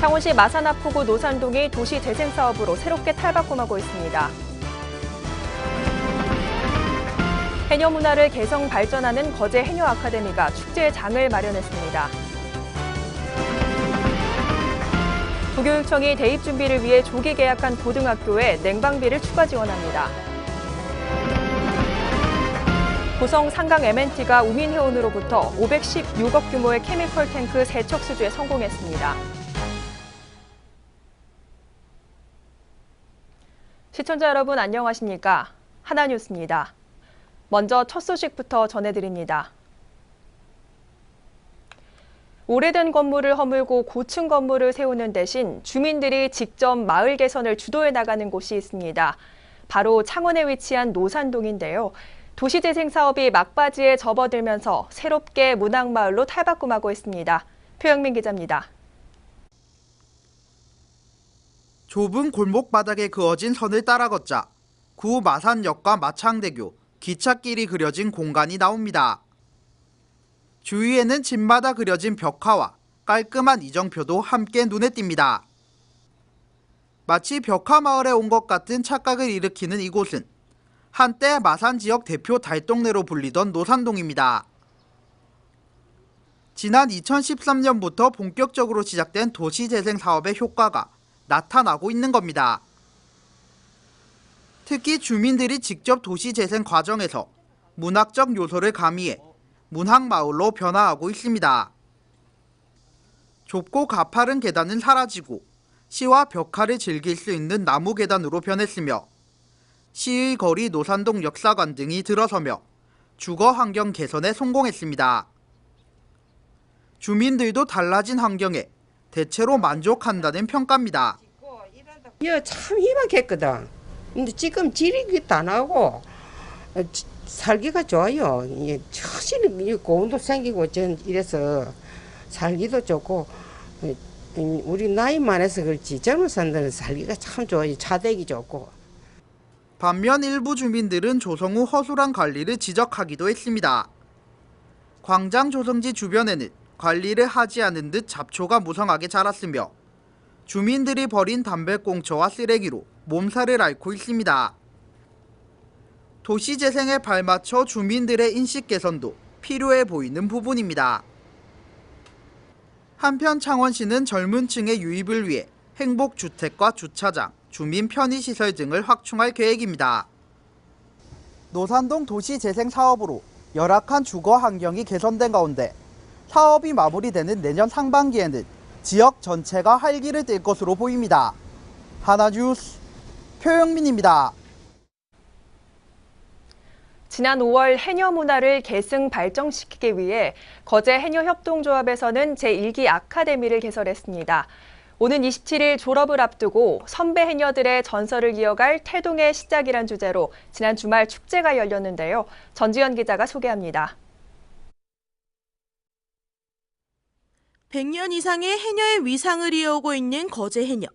창원시 마산하포구 노산동이 도시 재생 사업으로 새롭게 탈바꿈하고 있습니다. 해녀 문화를 개성 발전하는 거제 해녀 아카데미가 축제의 장을 마련했습니다. 도교육청이 대입 준비를 위해 조기 계약한 고등학교에 냉방비를 추가 지원합니다. 고성 상강 M&T가 우민해운으로부터 516억 규모의 케미컬 탱크 세척 수주에 성공했습니다. 시청자 여러분 안녕하십니까? 하나뉴스입니다. 먼저 첫 소식부터 전해드립니다. 오래된 건물을 허물고 고층 건물을 세우는 대신 주민들이 직접 마을 개선을 주도해 나가는 곳이 있습니다. 바로 창원에 위치한 노산동인데요. 도시재생 사업이 막바지에 접어들면서 새롭게 문학마을로 탈바꿈하고 있습니다. 표영민 기자입니다. 좁은 골목 바닥에 그어진 선을 따라 걷자 구 마산역과 마창대교, 기찻길이 그려진 공간이 나옵니다. 주위에는 집마다 그려진 벽화와 깔끔한 이정표도 함께 눈에 띕니다. 마치 벽화마을에 온 것 같은 착각을 일으키는 이곳은 한때 마산 지역 대표 달동네로 불리던 노산동입니다. 지난 2013년부터 본격적으로 시작된 도시재생 사업의 효과가 나타나고 있는 겁니다. 특히 주민들이 직접 도시재생 과정에서 문학적 요소를 가미해 문학마을로 변화하고 있습니다. 좁고 가파른 계단은 사라지고 시와 벽화를 즐길 수 있는 나무 계단으로 변했으며 시의 거리 노산동 역사관 등이 들어서며 주거 환경 개선에 성공했습니다. 주민들도 달라진 환경에 대체로 만족한다는 평가입니다. 참 희박했거든. 근데 지금 지리기도 안 하고 살기가 좋아요. 처신이 고온도 생기고 전 이래서 살기도 좋고 우리 나이 많아서 그렇지 젊은 사람들은 살기가 참 좋아요. 차대기 좋고. 반면 일부 주민들은 조성 후 허술한 관리를 지적하기도 했습니다. 광장 조성지 주변에는 관리를 하지 않은 듯 잡초가 무성하게 자랐으며 주민들이 버린 담배꽁초와 쓰레기로 몸살을 앓고 있습니다. 도시재생에 발맞춰 주민들의 인식 개선도 필요해 보이는 부분입니다. 한편 창원시는 젊은 층의 유입을 위해 행복주택과 주차장, 주민 편의시설 등을 확충할 계획입니다. 노산동 도시재생 사업으로 열악한 주거 환경이 개선된 가운데 사업이 마무리되는 내년 상반기에는 지역 전체가 활기를 띨 것으로 보입니다. 하나뉴스 표영민입니다. 지난 5월 해녀 문화를 계승 발전시키기 위해 거제 해녀협동조합에서는 제1기 아카데미를 개설했습니다. 오는 27일 졸업을 앞두고 선배 해녀들의 전설을 이어갈 태동의 시작이란 주제로 지난 주말 축제가 열렸는데요. 전지현 기자가 소개합니다. 100년 이상의 해녀의 위상을 이어오고 있는 거제 해녀.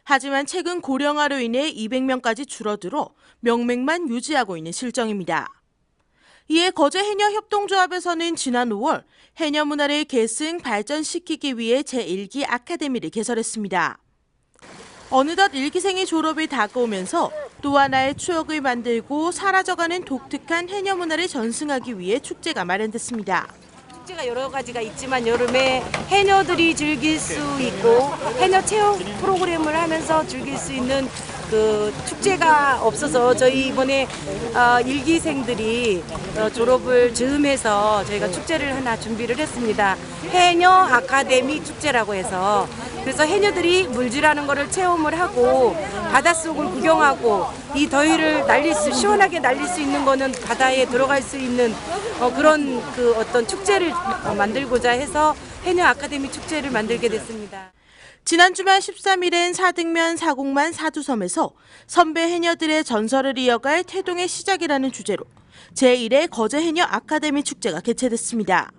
하지만 최근 고령화로 인해 200명까지 줄어들어 명맥만 유지하고 있는 실정입니다. 이에 거제 해녀 협동조합에서는 지난 5월 해녀 문화를 계승 발전시키기 위해 제1기 아카데미를 개설했습니다. 어느덧 1기생의 졸업이 다가오면서 또 하나의 추억을 만들고 사라져가는 독특한 해녀 문화를 전승하기 위해 축제가 마련됐습니다. 축제가 여러 가지가 있지만 여름에 해녀들이 즐길 수 있고 해녀 체험 프로그램을 하면서 즐길 수 있는 그 축제가 없어서 저희 이번에 1기생들이 졸업을 즈음해서 저희가 축제를 하나 준비를 했습니다. 해녀 아카데미 축제라고 해서 그래서 해녀들이 물질하는 거를 체험을 하고 바닷속을 구경하고 이 더위를 시원하게 날릴 수 있는 거는 바다에 들어갈 수 있는 그런 그 어떤 축제를 만들고자 해서 해녀 아카데미 축제를 만들게 됐습니다. 지난 주말 13일엔 사등면 사곡만 사두섬에서 선배 해녀들의 전설을 이어갈 태동의 시작이라는 주제로 제1회 거제 해녀 아카데미 축제가 개최됐습니다.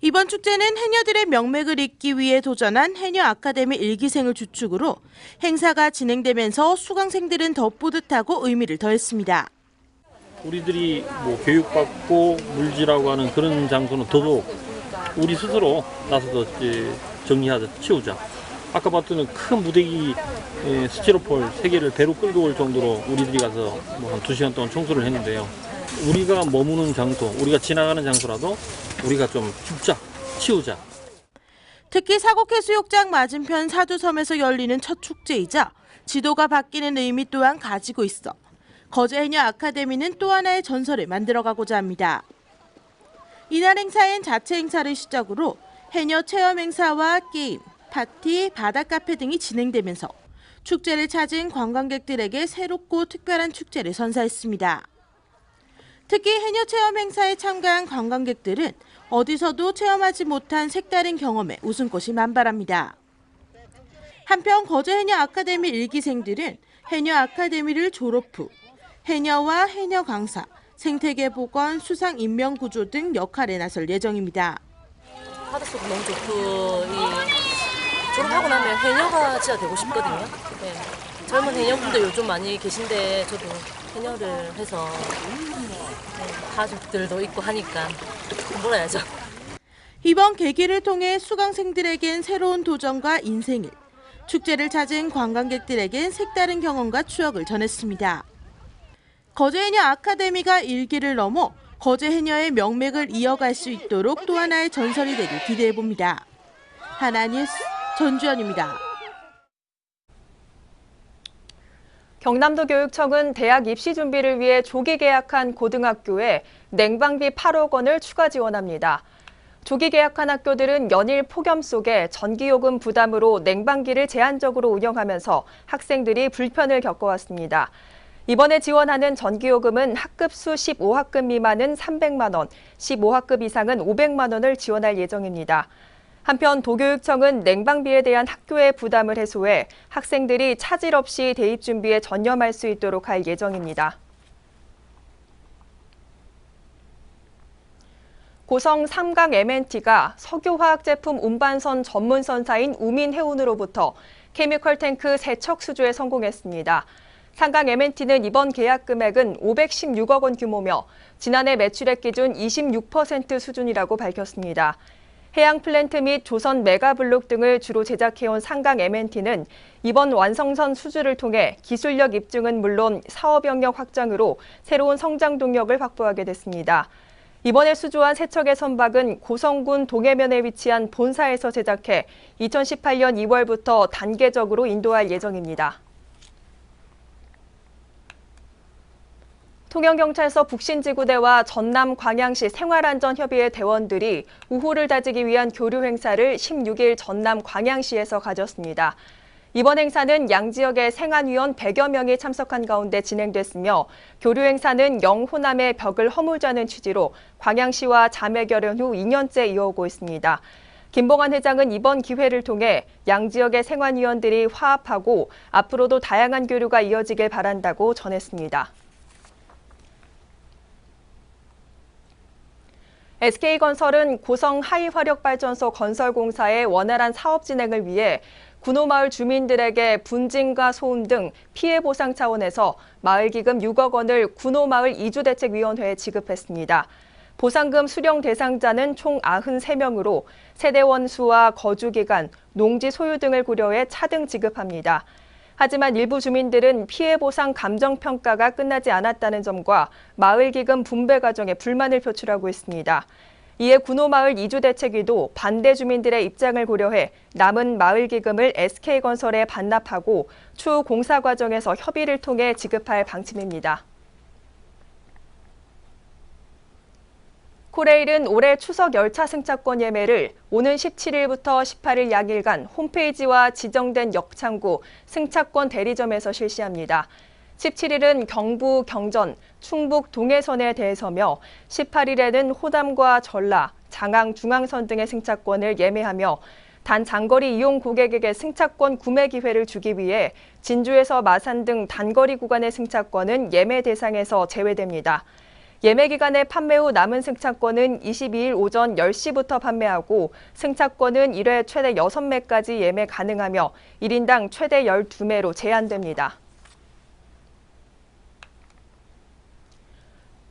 이번 축제는 해녀들의 명맥을 잇기 위해 도전한 해녀 아카데미 1기생을 주축으로 행사가 진행되면서 수강생들은 더 뿌듯하고 의미를 더했습니다. 우리들이 교육받고 물질하고 하는 그런 장소는 더더욱 우리 스스로 나서서 정리하자, 치우자. 아까 봤던 큰 무대기 스티로폴 3개를 배로 끌고 올 정도로 우리들이 가서 뭐 한 2시간 동안 청소를 했는데요. 우리가 머무는 장소, 우리가 지나가는 장소라도 우리가 좀 줍자, 치우자. 특히 사곡해수욕장 맞은편 사두섬에서 열리는 첫 축제이자 지도가 바뀌는 의미 또한 가지고 있어 거제 해녀 아카데미는 또 하나의 전설을 만들어가고자 합니다. 이날 행사엔 자체 행사를 시작으로 해녀 체험 행사와 게임, 파티, 바닷카페 등이 진행되면서 축제를 찾은 관광객들에게 새롭고 특별한 축제를 선사했습니다. 특히 해녀 체험 행사에 참가한 관광객들은 어디서도 체험하지 못한 색다른 경험에 웃음꽃이 만발합니다. 한편 거제 해녀 아카데미 1기생들은 해녀 아카데미를 졸업 후 해녀와 해녀 강사, 생태계 복원, 수상 인명 구조 등 역할에 나설 예정입니다. 바닷속도 너무 좋고 졸업하고 나면 해녀가 진짜 되고 싶거든요. 네. 젊은 해녀분들 요즘 많이 계신데 저도 해녀를 해서 가족들도 있고 하니까 놀아야죠. 이번 계기를 통해 수강생들에겐 새로운 도전과 인생을, 축제를 찾은 관광객들에겐 색다른 경험과 추억을 전했습니다. 거제 해녀 아카데미가 1기를 넘어 거제 해녀의 명맥을 이어갈 수 있도록 또 하나의 전설이 되길 기대해봅니다. 하나뉴스 전주연입니다. 경남도 교육청은 대학 입시 준비를 위해 조기 계약한 고등학교에 냉방비 8억 원을 추가 지원합니다. 조기 계약한 학교들은 연일 폭염 속에 전기요금 부담으로 냉방기를 제한적으로 운영하면서 학생들이 불편을 겪어왔습니다. 이번에 지원하는 전기요금은 학급수 15학급 미만은 300만 원, 15학급 이상은 500만 원을 지원할 예정입니다. 한편 도교육청은 냉방비에 대한 학교의 부담을 해소해 학생들이 차질 없이 대입 준비에 전념할 수 있도록 할 예정입니다. 고성 삼강 MNT가 석유화학 제품 운반선 전문선사인 우민해운으로부터 케미컬 탱크 세척 수주에 성공했습니다. 삼강 MNT는 이번 계약 금액은 516억 원 규모며 지난해 매출액 기준 26% 수준이라고 밝혔습니다. 해양 플랜트 및 조선 메가블록 등을 주로 제작해온 삼강 MNT는 이번 완성선 수주를 통해 기술력 입증은 물론 사업 영역 확장으로 새로운 성장 동력을 확보하게 됐습니다. 이번에 수주한 세척의 선박은 고성군 동해면에 위치한 본사에서 제작해 2018년 2월부터 단계적으로 인도할 예정입니다. 통영경찰서 북신지구대와 전남 광양시 생활안전협의회 대원들이 우호를 다지기 위한 교류 행사를 16일 전남 광양시에서 가졌습니다. 이번 행사는 양지역의 생안위원 100여 명이 참석한 가운데 진행됐으며 교류 행사는 영호남의 벽을 허물자는 취지로 광양시와 자매 결연 후 2년째 이어오고 있습니다. 김봉환 회장은 이번 기회를 통해 양지역의 생안위원들이 화합하고 앞으로도 다양한 교류가 이어지길 바란다고 전했습니다. SK건설은 고성 하이화력발전소 건설공사의 원활한 사업 진행을 위해 군호마을 주민들에게 분진과 소음 등 피해 보상 차원에서 마을기금 6억 원을 군호마을 이주대책위원회에 지급했습니다. 보상금 수령 대상자는 총 93명으로 세대원 수와 거주기간, 농지 소유 등을 고려해 차등 지급합니다. 하지만 일부 주민들은 피해 보상 감정평가가 끝나지 않았다는 점과 마을기금 분배 과정에 불만을 표출하고 있습니다. 이에 군호마을 이주대책위도 반대 주민들의 입장을 고려해 남은 마을기금을 SK건설에 반납하고 추후 공사 과정에서 협의를 통해 지급할 방침입니다. 코레일은 올해 추석 열차 승차권 예매를 오는 17일부터 18일 양일간 홈페이지와 지정된 역창구 승차권 대리점에서 실시합니다. 17일은 경부, 경전, 충북 동해선에 대해서며 18일에는 호담과 전라, 장항, 중앙선 등의 승차권을 예매하며 단 장거리 이용 고객에게 승차권 구매 기회를 주기 위해 진주에서 마산 등 단거리 구간의 승차권은 예매 대상에서 제외됩니다. 예매 기간에 판매 후 남은 승차권은 22일 오전 10시부터 판매하고 승차권은 1회 최대 6매까지 예매 가능하며 1인당 최대 12매로 제한됩니다.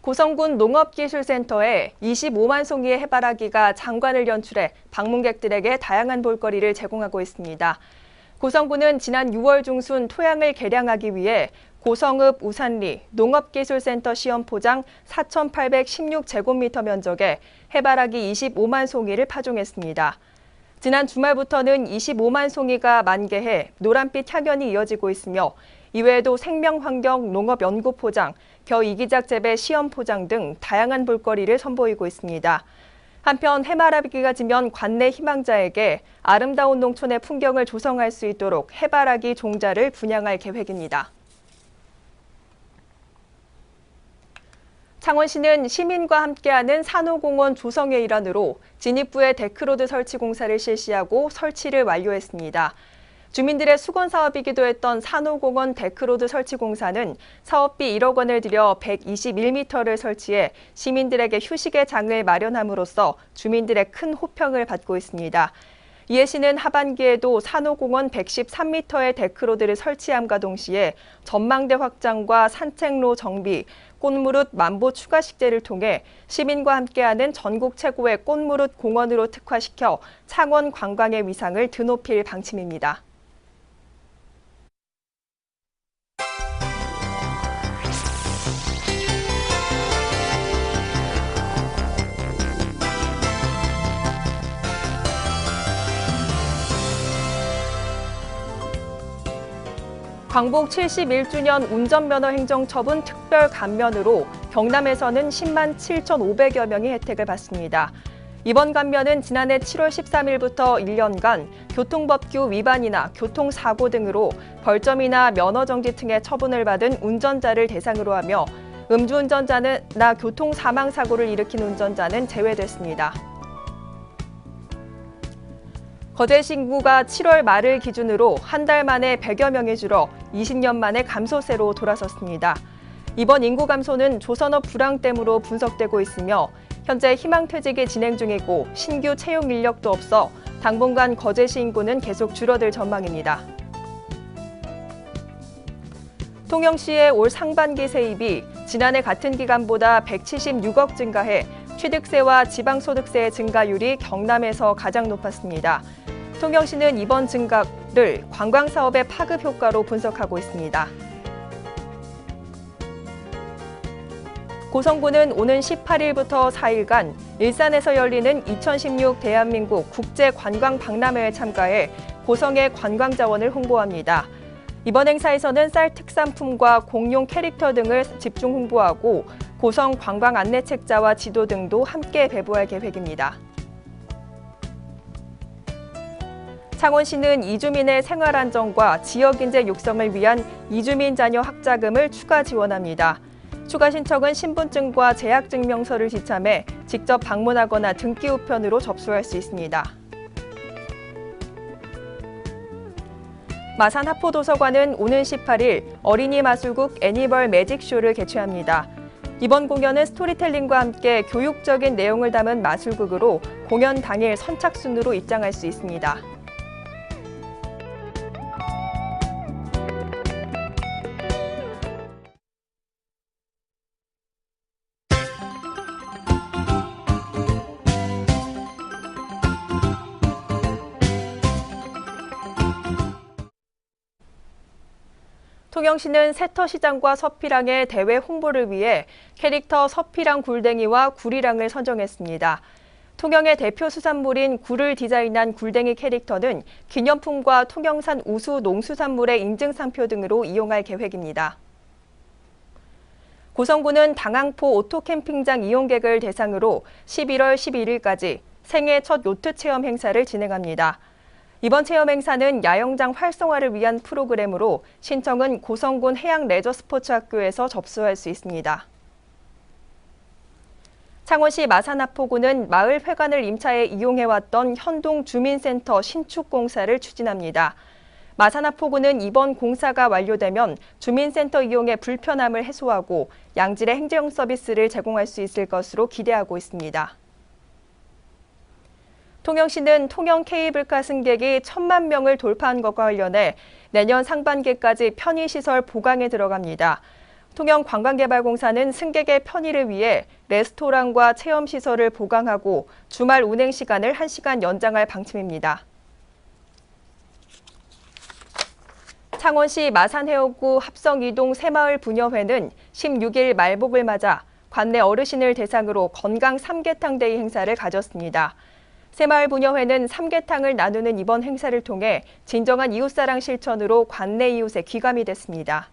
고성군 농업기술센터에 25만 송이의 해바라기가 장관을 연출해 방문객들에게 다양한 볼거리를 제공하고 있습니다. 고성군은 지난 6월 중순 토양을 개량하기 위해 고성읍 우산리 농업기술센터 시험포장 4,816제곱미터 면적에 해바라기 25만 송이를 파종했습니다. 지난 주말부터는 25만 송이가 만개해 노란빛 향연이 이어지고 있으며 이외에도 생명환경 농업연구포장, 겨이기작 재배 시험포장 등 다양한 볼거리를 선보이고 있습니다. 한편 해바라기가 지면 관내 희망자에게 아름다운 농촌의 풍경을 조성할 수 있도록 해바라기 종자를 분양할 계획입니다. 창원시는 시민과 함께하는 산호공원 조성의 일환으로 진입구에 데크로드 설치 공사를 실시하고 설치를 완료했습니다. 주민들의 수건 사업이기도 했던 산호공원 데크로드 설치 공사는 사업비 1억 원을 들여 121m를 설치해 시민들에게 휴식의 장을 마련함으로써 주민들의 큰 호평을 받고 있습니다. 이에 시는 하반기에도 산호공원 113m의 데크로드를 설치함과 동시에 전망대 확장과 산책로 정비, 꽃무릇 만보 추가 식재를 통해 시민과 함께하는 전국 최고의 꽃무릇 공원으로 특화시켜 창원 관광의 위상을 드높일 방침입니다. 광복 71주년 운전면허 행정처분 특별 감면으로 경남에서는 10만 7,500여 명이 혜택을 받습니다. 이번 감면은 지난해 7월 13일부터 1년간 교통법규 위반이나 교통사고 등으로 벌점이나 면허정지 등의 처분을 받은 운전자를 대상으로 하며 음주운전자나 교통사망사고를 일으킨 운전자는 제외됐습니다. 거제시 인구가 7월 말을 기준으로 한 달 만에 100여 명이 줄어 20년 만에 감소세로 돌아섰습니다. 이번 인구 감소는 조선업 불황댐으로 분석되고 있으며 현재 희망퇴직이 진행 중이고 신규 채용 인력도 없어 당분간 거제시 인구는 계속 줄어들 전망입니다. 통영시의 올 상반기 세입이 지난해 같은 기간보다 176억 증가해 취득세와 지방소득세의 증가율이 경남에서 가장 높았습니다. 통영시는 이번 증가를 관광사업의 파급 효과로 분석하고 있습니다. 고성군은 오는 18일부터 4일간 일산에서 열리는 2016 대한민국 국제관광박람회에 참가해 고성의 관광자원을 홍보합니다. 이번 행사에서는 쌀 특산품과 공용 캐릭터 등을 집중 홍보하고 고성 관광 안내책자와 지도 등도 함께 배부할 계획입니다. 창원시는 이주민의 생활 안정과 지역인재 육성을 위한 이주민 자녀 학자금을 추가 지원합니다. 추가 신청은 신분증과 재학증명서를 지참해 직접 방문하거나 등기 우편으로 접수할 수 있습니다. 마산 하포도서관은 오는 18일 어린이 마술국 애니멀 매직쇼를 개최합니다. 이번 공연은 스토리텔링과 함께 교육적인 내용을 담은 마술극으로 공연 당일 선착순으로 입장할 수 있습니다. 통영시는 세터시장과 서피랑의 대회 홍보를 위해 캐릭터 서피랑 굴댕이와 구리랑을 선정했습니다. 통영의 대표 수산물인 굴을 디자인한 굴댕이 캐릭터는 기념품과 통영산 우수 농수산물의 인증상표 등으로 이용할 계획입니다. 고성군은 당항포 오토캠핑장 이용객을 대상으로 11월 11일까지 생애 첫 요트 체험 행사를 진행합니다. 이번 체험 행사는 야영장 활성화를 위한 프로그램으로 신청은 고성군 해양레저스포츠학교에서 접수할 수 있습니다. 창원시 마산하포구는 마을 회관을 임차해 이용해왔던 현동 주민센터 신축 공사를 추진합니다. 마산하포구는 이번 공사가 완료되면 주민센터 이용의 불편함을 해소하고 양질의 행정 서비스를 제공할 수 있을 것으로 기대하고 있습니다. 통영시는 통영 케이블카 승객이 1,000만 명을 돌파한 것과 관련해 내년 상반기까지 편의시설 보강에 들어갑니다. 통영관광개발공사는 승객의 편의를 위해 레스토랑과 체험시설을 보강하고 주말 운행 시간을 1시간 연장할 방침입니다. 창원시 마산해역구 합성2동 새마을 부녀회는 16일 말복을 맞아 관내 어르신을 대상으로 건강 삼계탕 데이 행사를 가졌습니다. 새마을 부녀회는 삼계탕을 나누는 이번 행사를 통해 진정한 이웃사랑 실천으로 관내 이웃에 귀감이 됐습니다.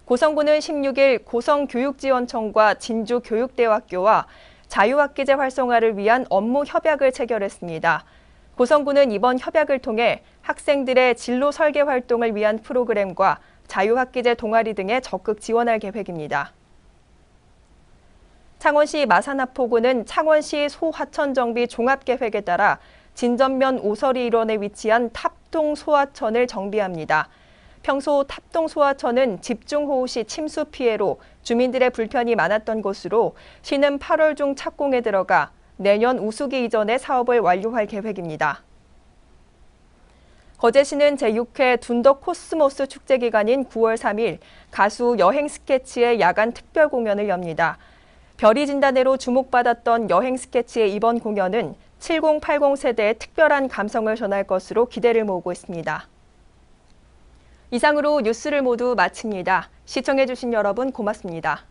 고성군은 16일 고성교육지원청과 진주교육대학교와 자유학기제 활성화를 위한 업무 협약을 체결했습니다. 고성군은 이번 협약을 통해 학생들의 진로 설계 활동을 위한 프로그램과 자유학기제 동아리 등에 적극 지원할 계획입니다. 창원시 마산하포구는 창원시 소하천 정비 종합계획에 따라 진전면 오서리 일원에 위치한 탑동 소하천을 정비합니다. 평소 탑동 소하천은 집중호우 시 침수 피해로 주민들의 불편이 많았던 곳으로 시는 8월 중 착공에 들어가 내년 우수기 이전에 사업을 완료할 계획입니다. 거제시는 제6회 둔덕 코스모스 축제 기간인 9월 3일 가수 여행 스케치의 야간 특별 공연을 엽니다. 별이 진단회로 주목받았던 여행 스케치의 이번 공연은 7080 세대의 특별한 감성을 전할 것으로 기대를 모으고 있습니다. 이상으로 뉴스를 모두 마칩니다. 시청해주신 여러분 고맙습니다.